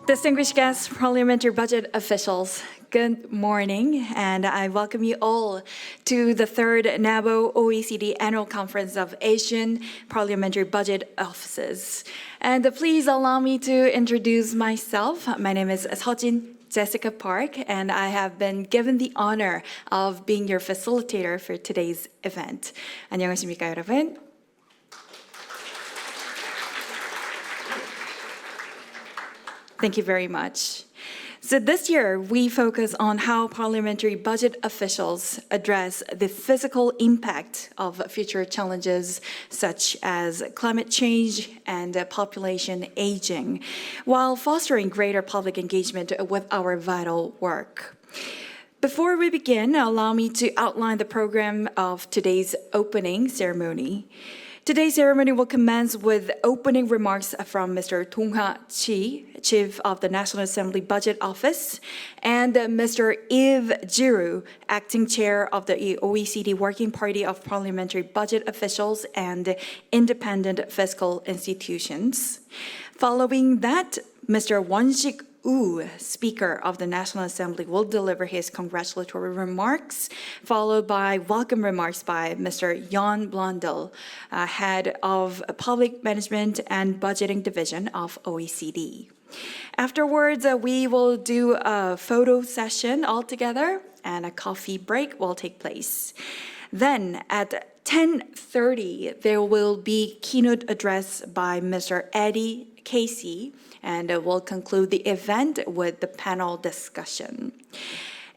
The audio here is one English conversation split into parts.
Distinguished guests, parliamentary budget officials, good morning, and I welcome you all to the third NABO OECD Annual Conference of Asian Parliamentary Budget Offices. And please allow me to introduce myself. My name is Seojin Jessica Park, and I have been given the honor of being your facilitator for today's event. 안녕하십니까, 여러분? Thank you very much. So this year, we focus on how parliamentary budget officials address the physical impact of future challenges such as climate change and population aging, while fostering greater public engagement with our vital work. Before we begin, allow me to outline the program of today's opening ceremony. Today's ceremony will commence with opening remarks from Mr. Dong-ha Chi, Chief of the National Assembly Budget Office, and Mr. Eve Jiru, Acting Chair of the OECD Working Party of Parliamentary Budget Officials and Independent Fiscal Institutions. Following that, Mr. Won-sik Woo, Speaker of the National Assembly, will deliver his congratulatory remarks, followed by welcome remarks by Mr. Jan Blondel, Head of Public Management and Budgeting Division of OECD. Afterwards, we will do a photo session all together, and a coffee break will take place. Then at 10:30, there will be keynote address by Mr. Eddie Casey, and we'll conclude the event with the panel discussion.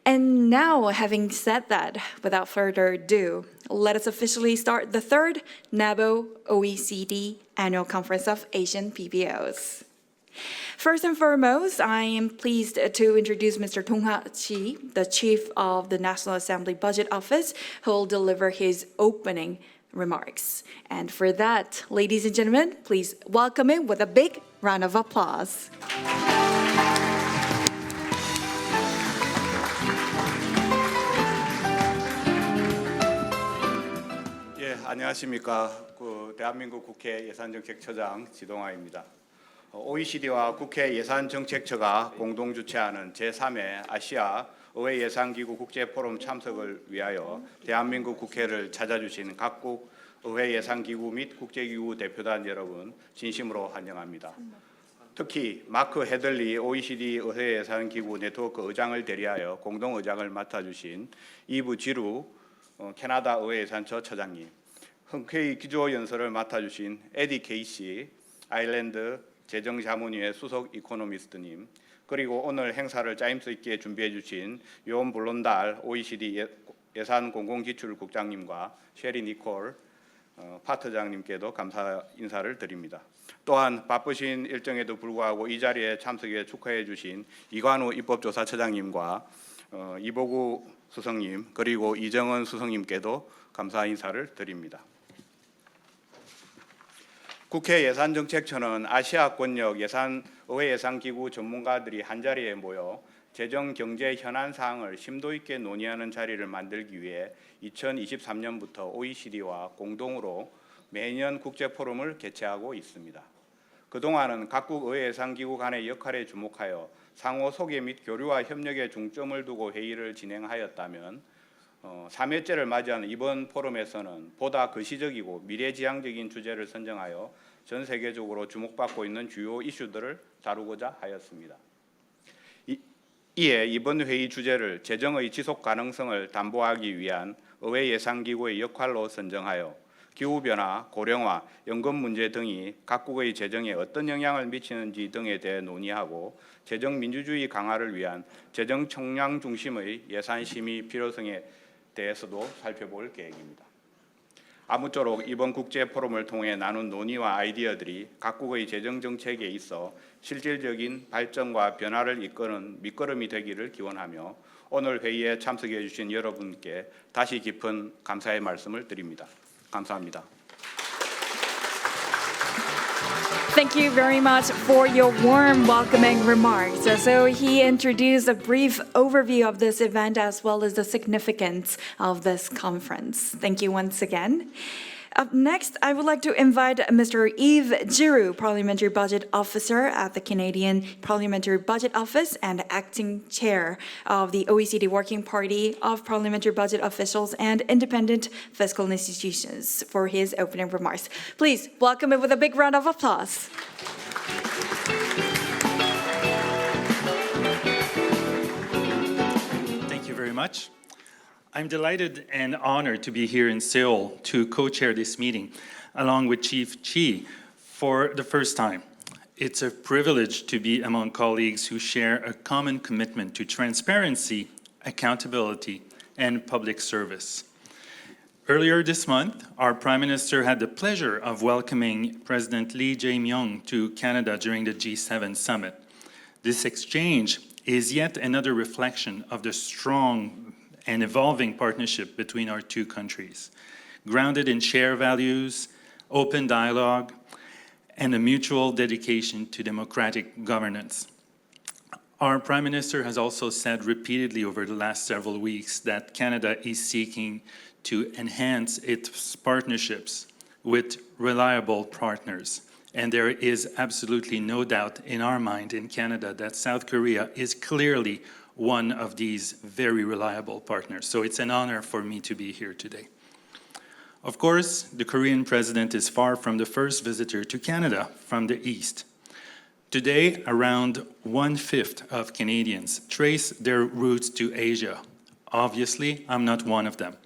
And now, having said that, without further ado, let us officially start the third NABO OECD Annual Conference of Asian PBOs. First and foremost, I am pleased to introduce Mr. Dong-ha Chi, the Chief of the National Assembly Budget Office, who will deliver his opening remarks. And for that, ladies and gentlemen, please welcome him with a big round of applause. 예, 안녕하십니까. 대한민국 국회 예산정책처장 지동아입니다. OECD와 국회 예산정책처가 공동 주최하는 제3회 아시아 의회예산기구 국제포럼 참석을 위하여 대한민국 국회를 찾아주신 각국 의회예산기구 및 국제기구 대표단 여러분 진심으로 환영합니다. 특히 마크 헤들리 OECD 의회예산기구 네트워크 의장을 대리하여 공동의장을 맡아주신 이브 지루 캐나다 의회예산처 처장님, 흔쾌히 기조연설을 맡아주신 에디 케이시 아일랜드 재정자문위의 수석 이코노미스트님, 그리고 오늘 행사를 짜임새 있게 준비해 주신 요원 블론달 OECD 예산공공지출국장님과 셰리 니콜 파트장님께도 감사 인사를 드립니다. 또한 바쁘신 일정에도 불구하고 이 자리에 참석해 축하해 주신 이관우 입법조사처장님과 이보구 수석님 그리고 이정은 수석님께도 감사 인사를 드립니다. 국회 예산정책처는 아시아권역 의회예산기구 전문가들이 한자리에 모여 재정 경제 현안 사항을 심도 있게 논의하는 자리를 만들기 위해 2023년부터 OECD와 공동으로 매년 국제포럼을 개최하고 있습니다. 그동안은 각국 의회예산기구 간의 역할에 주목하여 상호 소개 및 교류와 협력에 중점을 두고 회의를 진행하였다면 3회째를 맞이하는 이번 포럼에서는 보다 거시적이고 미래지향적인 주제를 선정하여 전 세계적으로 주목받고 있는 주요 이슈들을 다루고자 하였습니다. 이에 이번 회의 주제를 재정의 지속가능성을 담보하기 위한 의회예산기구의 역할로 선정하여 기후변화, 고령화, 연금 문제 등이 각국의 재정에 어떤 영향을 미치는지 등에 대해 논의하고 재정민주주의 강화를 위한 재정 총량 중심의 예산심의 필요성에 대해서도 살펴볼 계획입니다. 아무쪼록 이번 국제포럼을 통해 나눈 논의와 아이디어들이 각국의 재정정책에 있어 실질적인 발전과 변화를 이끄는 밑거름이 되기를 기원하며 오늘 회의에 참석해 주신 여러분께 다시 깊은 감사의 말씀을 드립니다. 감사합니다. Thank you very much for your warm welcoming remarks. So he introduced a brief overview of this event as well as the significance of this conference. Thank you once again. Up next, I would like to invite Mr. Yves Giroux, Parliamentary Budget Officer at the Canadian Parliamentary Budget Office and Acting Chair of the OECD Working Party of Parliamentary Budget Officials and Independent Fiscal Institutions, for his opening remarks. Please welcome him with a big round of applause. Thank you very much. I'm delighted and honored to be here in Seoul to co-chair this meeting, along with Chief Chi, for the first time. It's a privilege to be among colleagues who share a common commitment to transparency, accountability, and public service. Earlier this month, our Prime Minister had the pleasure of welcoming President Lee Jae-myung to Canada during the G7 summit. This exchange is yet another reflection of the strong and evolving partnership between our two countries, grounded in shared values, open dialogue, and a mutual dedication to democratic governance. Our Prime Minister has also said repeatedly over the last several weeks that Canada is seeking to enhance its partnerships with reliable partners. And there is absolutely no doubt in our mind in Canada that South Korea is clearly one of these very reliable partners. So it's an honor for me to be here today. Of course, the Korean president is far from the first visitor to Canada from the East. Today, around 1/5 of Canadians trace their roots to Asia. Obviously, I'm not one of them.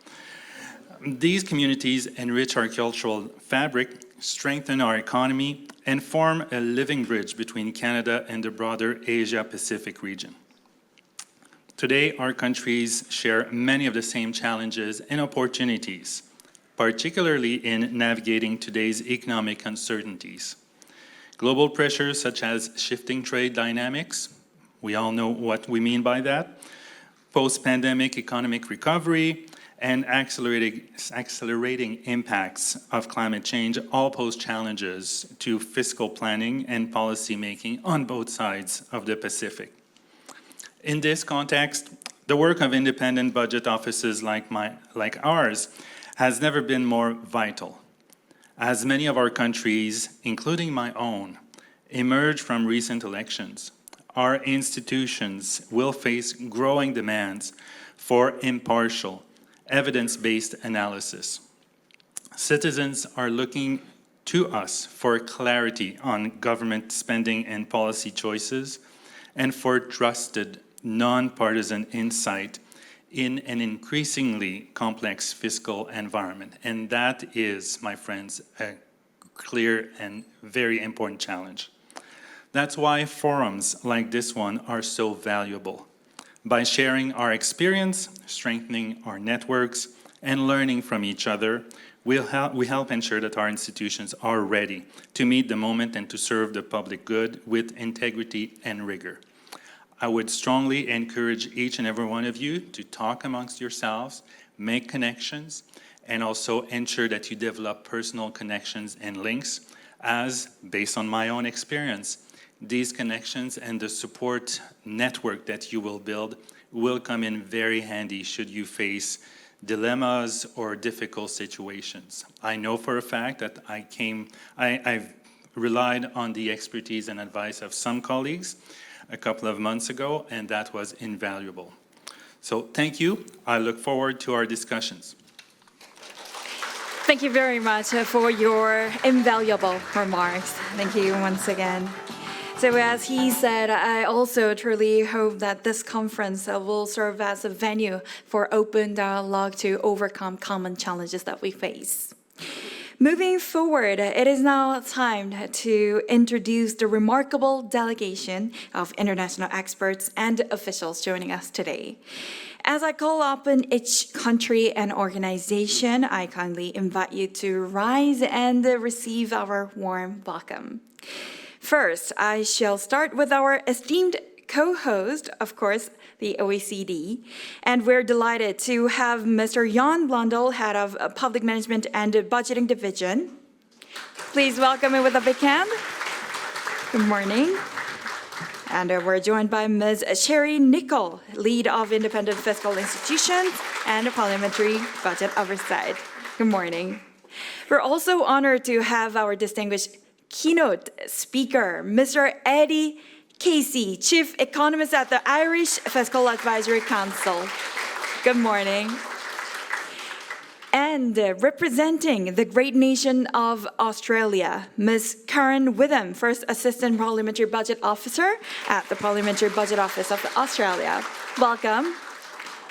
These communities enrich our cultural fabric, strengthen our economy, and form a living bridge between Canada and the broader Asia-Pacific region. Today, our countries share many of the same challenges and opportunities, particularly in navigating today's economic uncertainties. Global pressures such as shifting trade dynamics, we all know what we mean by that, post-pandemic economic recovery, and accelerating impacts of climate change all pose challenges to fiscal planning and policy making on both sides of the Pacific. In this context, the work of independent budget offices like ours has never been more vital. As many of our countries, including my own, emerge from recent elections, our institutions will face growing demands for impartial, evidence-based analysis. Citizens are looking to us for clarity on government spending and policy choices, and for trusted, nonpartisan insight in an increasingly complex fiscal environment. And that is, my friends, a clear and very important challenge. That's why forums like this one are so valuable. By sharing our experience, strengthening our networks, and learning from each other, we help ensure that our institutions are ready to meet the moment and to serve the public good with integrity and rigor. I would strongly encourage each and every one of you to talk amongst yourselves, make connections, and also ensure that you develop personal connections and links, as, based on my own experience, these connections and the support network that you will build will come in very handy should you face dilemmas or difficult situations. I know for a fact that I've relied on the expertise and advice of some colleagues a couple of months ago, and that was invaluable. So thank you. I look forward to our discussions. Thank you very much for your invaluable remarks. Thank you once again. So as he said, I also truly hope that this conference will serve as a venue for open dialogue to overcome common challenges that we face. Moving forward, it is now time to introduce the remarkable delegation of international experts and officials joining us today. As I call upon each country and organization, I kindly invite you to rise and receive our warm welcome. First, I shall start with our esteemed co-host, of course, the OECD, and we're delighted to have Mr. Jan Blondel, Head of Public Management and Budgeting Division. Please welcome him with a big hand. Good morning. And we're joined by Ms. Sherry Nicol, Lead of Independent Fiscal Institutions and Parliamentary Budget Oversight. Good morning. We're also honored to have our distinguished keynote speaker, Mr. Eddie Casey, Chief Economist at the Irish Fiscal Advisory Council. Good morning. And representing the great nation of Australia, Ms. Karen Witham, First Assistant Parliamentary Budget Officer at the Parliamentary Budget Office of Australia. Welcome.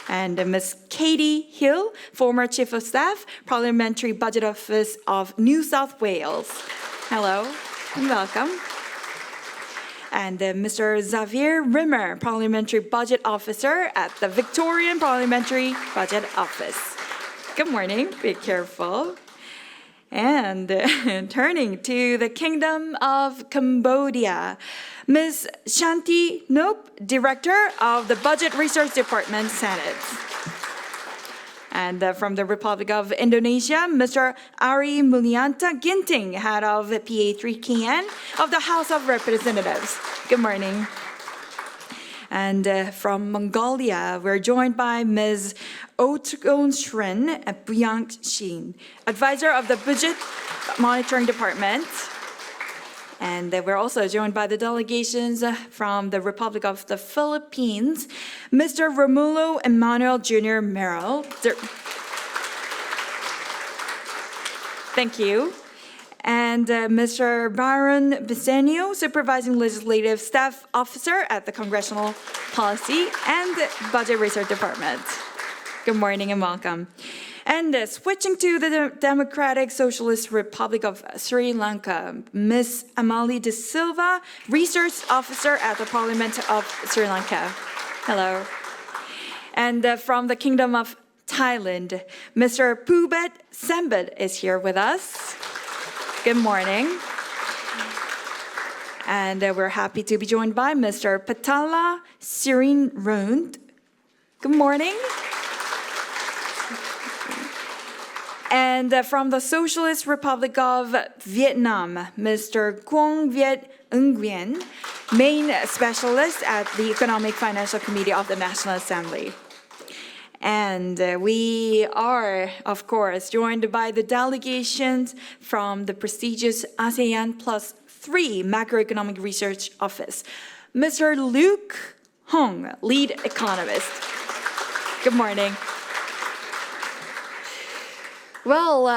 And Ms. Katie Hill, former Chief of Staff, Parliamentary Budget Office of New South Wales. Hello and welcome. And Mr. Xavier Rimmer, Parliamentary Budget Officer at the Victorian Parliamentary Budget Office. Good morning, be careful. And turning to the Kingdom of Cambodia, Ms. Shanti Nop, Director of the Budget Research Department, Senate. And from the Republic of Indonesia, Mr. Ari Mulyanta Ginting, Head of PA3KN of the House of Representatives. Good morning. And from Mongolia, we're joined by Ms. Otgonshren Byangshin, Advisor of the Budget Monitoring Department. And we're also joined by the delegations from the Republic of the Philippines, Mr. Romulo Emmanuel Jr. Merrill. Thank you. And Mr. Byron Bisenio, Supervising Legislative Staff Officer at the Congressional Policy and Budget Research Department. Good morning and welcome. And switching to the Democratic Socialist Republic of Sri Lanka, Ms. Amali De Silva, Research Officer at the Parliament of Sri Lanka. Hello. And from the Kingdom of Thailand, Mr. Pubet Sembet is here with us. Good morning. And we're happy to be joined by Mr. Patala Sirinrund. Good morning. And from the Socialist Republic of Vietnam, Mr. Quang Viet Nguyen, Main Specialist at the Economic Financial Committee of the National Assembly. And we are, of course, joined by the delegations from the prestigious ASEAN Plus 3 Macroeconomic Research Office. Mr. Luke Hong, Lead Economist. Good morning. Well,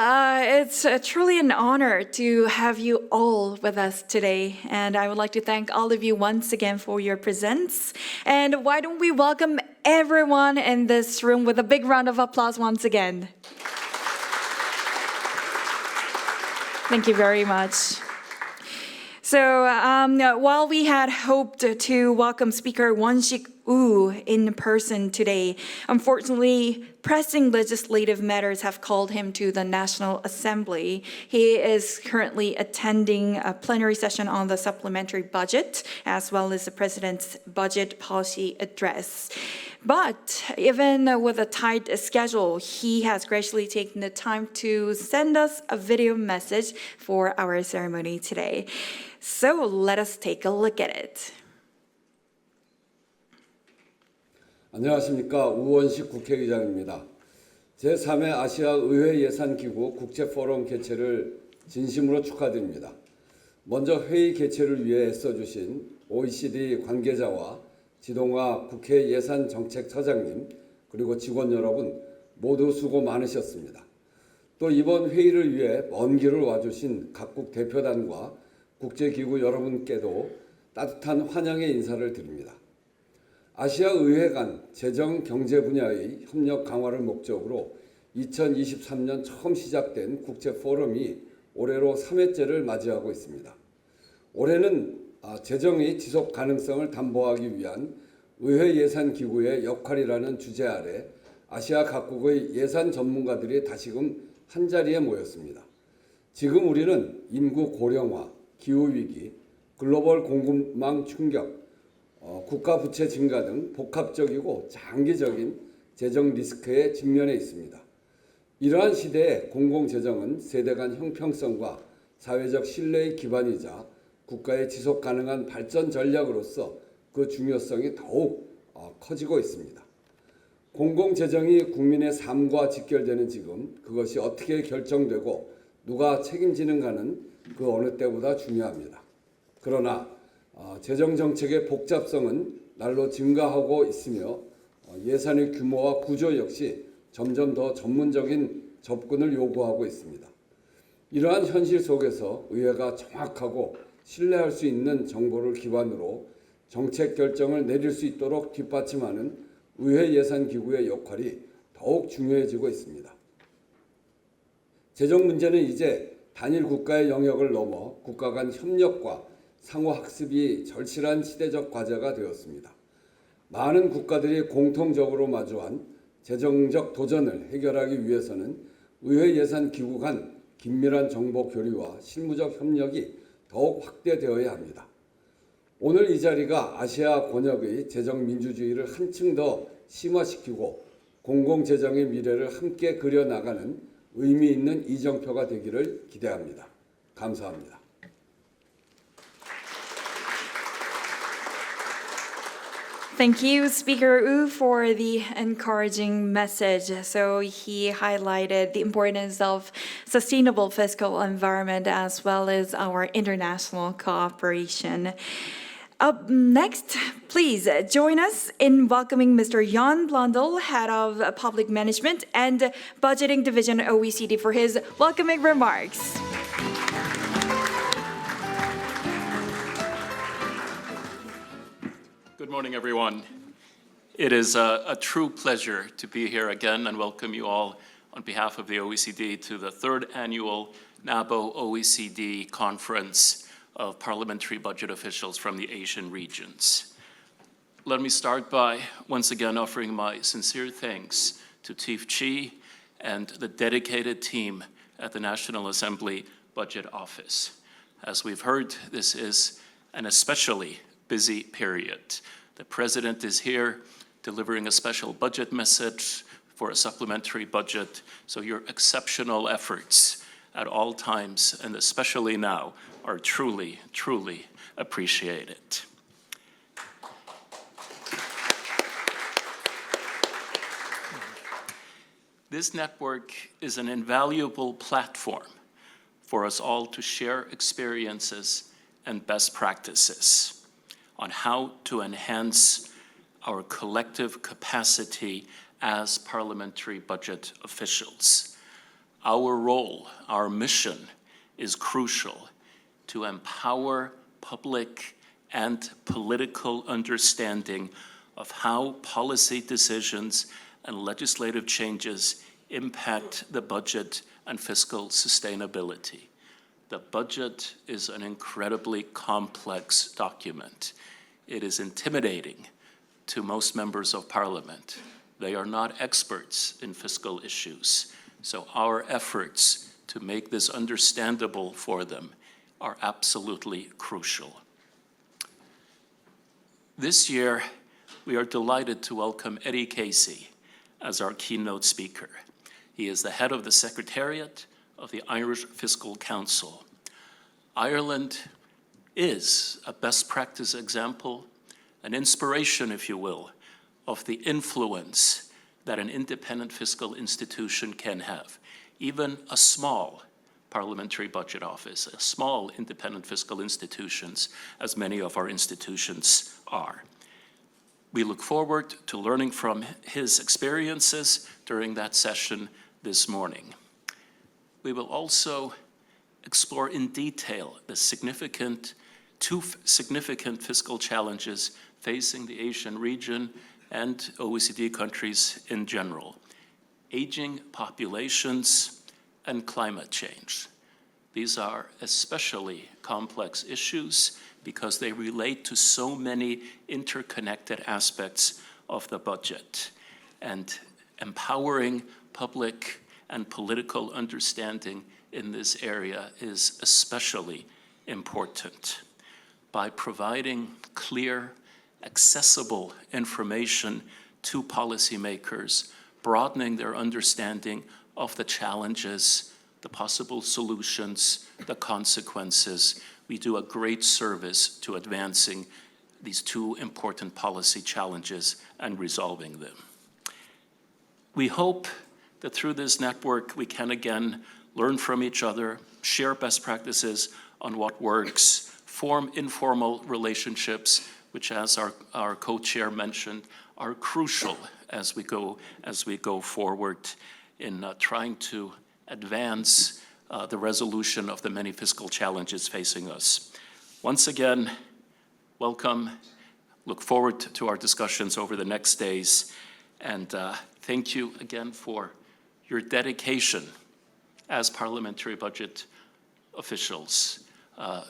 it's truly an honor to have you all with us today, and I would like to thank all of you once again for your presence. And why don't we welcome everyone in this room with a big round of applause once again. Thank you very much. So while we had hoped to welcome Speaker Won-Sik Woo in person today, unfortunately, pressing legislative matters have called him to the National Assembly. He is currently attending a plenary session on the supplementary budget, as well as the President's budget policy address. But even with a tight schedule, he has graciously taken the time to send us a video message for our ceremony today. So let us take a look at it. 안녕하십니까. 우원식 국회의장입니다. 제3회 아시아 의회예산기구 국제포럼 개최를 진심으로 축하드립니다. 먼저 회의 개최를 위해 애써주신 OECD 관계자와 지동아 국회예산정책처장님 그리고 직원 여러분 모두 수고 많으셨습니다. 또 이번 회의를 위해 먼 길을 와주신 각국 대표단과 국제기구 여러분께도 따뜻한 환영의 인사를 드립니다. 아시아 의회 간 재정 경제 분야의 협력 강화를 목적으로 2023년 처음 시작된 국제포럼이 올해로 3회째를 맞이하고 있습니다. 올해는 재정의 지속 가능성을 담보하기 위한 의회예산기구의 역할이라는 주제 아래 아시아 각국의 예산 전문가들이 다시금 한자리에 모였습니다. 지금 우리는 인구 고령화, 기후위기, 글로벌 공급망 충격, 국가 부채 증가 등 복합적이고 장기적인 재정 리스크에 직면해 있습니다. 이러한 시대에 공공재정은 세대 간 형평성과 사회적 신뢰의 기반이자 국가의 지속 가능한 발전 전략으로서 그 중요성이 더욱 커지고 있습니다. 공공재정이 국민의 삶과 직결되는 지금 그것이 어떻게 결정되고 누가 책임지는가는 그 어느 때보다 중요합니다. 그러나 재정 정책의 복잡성은 날로 증가하고 있으며 예산의 규모와 구조 역시 점점 더 전문적인 접근을 요구하고 있습니다. 이러한 현실 속에서 의회가 정확하고 신뢰할 수 있는 정보를 기반으로 정책 결정을 내릴 수 있도록 뒷받침하는 의회예산기구의 역할이 더욱 중요해지고 있습니다. 재정 문제는 이제 단일 국가의 영역을 넘어 국가 간 협력과 상호 학습이 절실한 시대적 과제가 되었습니다. 많은 국가들이 공통적으로 마주한 재정적 도전을 해결하기 위해서는 의회예산기구 간 긴밀한 정보 교류와 실무적 협력이 더욱 확대되어야 합니다. 오늘 이 자리가 아시아 권역의 재정 민주주의를 한층 더 심화시키고 공공재정의 미래를 함께 그려나가는 의미 있는 이정표가 되기를 기대합니다. 감사합니다. Thank you, Speaker Wu, for the encouraging message. So he highlighted the importance of sustainable fiscal environment as well as our international cooperation. Up next, please join us in welcoming Mr. Jan Blondel, Head of Public Management and Budgeting Division OECD, for his welcoming remarks. Good morning, everyone. It is a true pleasure to be here again and welcome you all on behalf of the OECD to the third annual NABO OECD Conference of Parliamentary Budget Officials from the Asian regions. Let me start by once again offering my sincere thanks to Chief Chi and the dedicated team at the National Assembly Budget Office. As we've heard, this is an especially busy period. The President is here delivering a special budget message for a supplementary budget, so your exceptional efforts at all times, and especially now, are truly, truly appreciated. This network is an invaluable platform for us all to share experiences and best practices on how to enhance our collective capacity as parliamentary budget officials. Our role, our mission, is crucial to empower public and political understanding of how policy decisions and legislative changes impact the budget and fiscal sustainability. The budget is an incredibly complex document. It is intimidating to most members of parliament. They are not experts in fiscal issues, so our efforts to make this understandable for them are absolutely crucial. This year, we are delighted to welcome Eddie Casey as our keynote speaker. He is the head of the Secretariat of the Irish Fiscal Council. Ireland is a best practice example, an inspiration, if you will, of the influence that an independent fiscal institution can have. Even a small parliamentary budget office, a small independent fiscal institutions, as many of our institutions are. We look forward to learning from his experiences during that session this morning. We will also explore in detail the two significant fiscal challenges facing the Asian region and OECD countries in general: aging populations and climate change. These are especially complex issues because they relate to so many interconnected aspects of the budget, and empowering public and political understanding in this area is especially important. By providing clear, accessible information to policymakers, broadening their understanding of the challenges, the possible solutions, the consequences, we do a great service to advancing these two important policy challenges and resolving them. We hope that through this network we can again learn from each other, share best practices on what works, form informal relationships, which, as our co-chair mentioned, are crucial as we go forward in trying to advance the resolution of the many fiscal challenges facing us. Once again, welcome. Look forward to our discussions over the next days. And thank you again for your dedication as parliamentary budget officials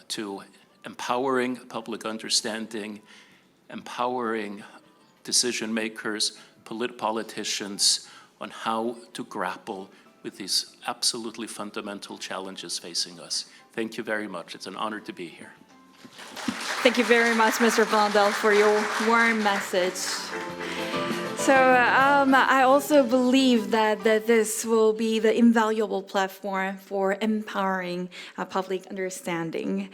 to empowering public understanding, empowering decision makers, politicians on how to grapple with these absolutely fundamental challenges facing us. Thank you very much. It's an honor to be here. Thank you very much, Mr. Blondell, for your warm message. So I also believe that this will be the invaluable platform for empowering public understanding.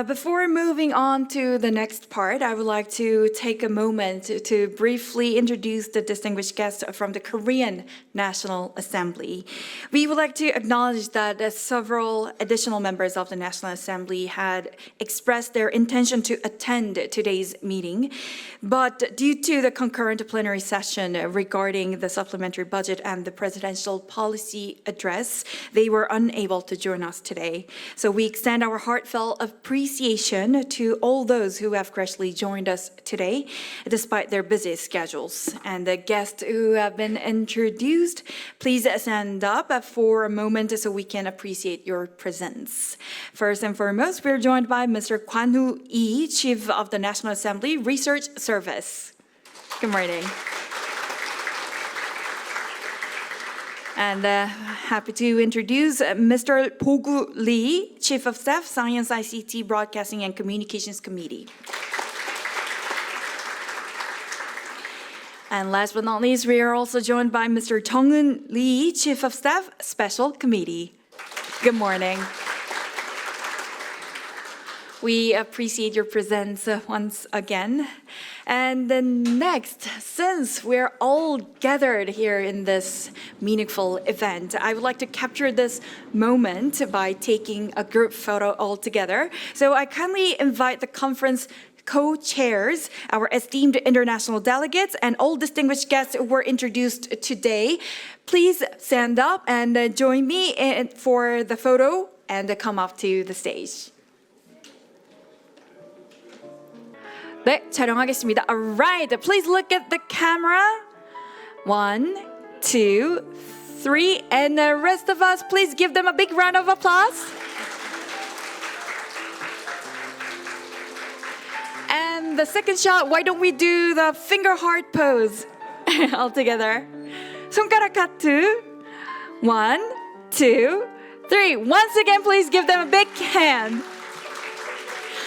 Before moving on to the next part, I would like to take a moment to briefly introduce the distinguished guest from the Korean National Assembly. We would like to acknowledge that several additional members of the National Assembly had expressed their intention to attend today's meeting, but due to the concurrent plenary session regarding the supplementary budget and the presidential policy address, they were unable to join us today. So we extend our heartfelt appreciation to all those who have graciously joined us today, despite their busy schedules. And the guests who have been introduced, please stand up for a moment so we can appreciate your presence. First and foremost, we're joined by Mr. Kwan-Woo Lee, Chief of the National Assembly Research Service. Good morning. And happy to introduce Mr. Pogu Lee, Chief of Staff, Science, ICT, Broadcasting, and Communications Committee. And last but not least, we are also joined by Mr. Jung-eun Lee, Chief of Staff, Special Committee. Good morning. We appreciate your presence once again. And then next, since we're all gathered here in this meaningful event, I would like to capture this moment by taking a group photo all together. So I kindly invite the conference co-chairs, our esteemed international delegates, and all distinguished guests who were introduced today. Please stand up and join me for the photo and come up to the stage. 네, 촬영하겠습니다. Alright, please look at the camera. 1, 2, 3, and the rest of us, please give them a big round of applause. And the second shot, why don't we do the finger heart pose all together? 손가락 하트. 1, 2, 3. Once again, please give them a big hand.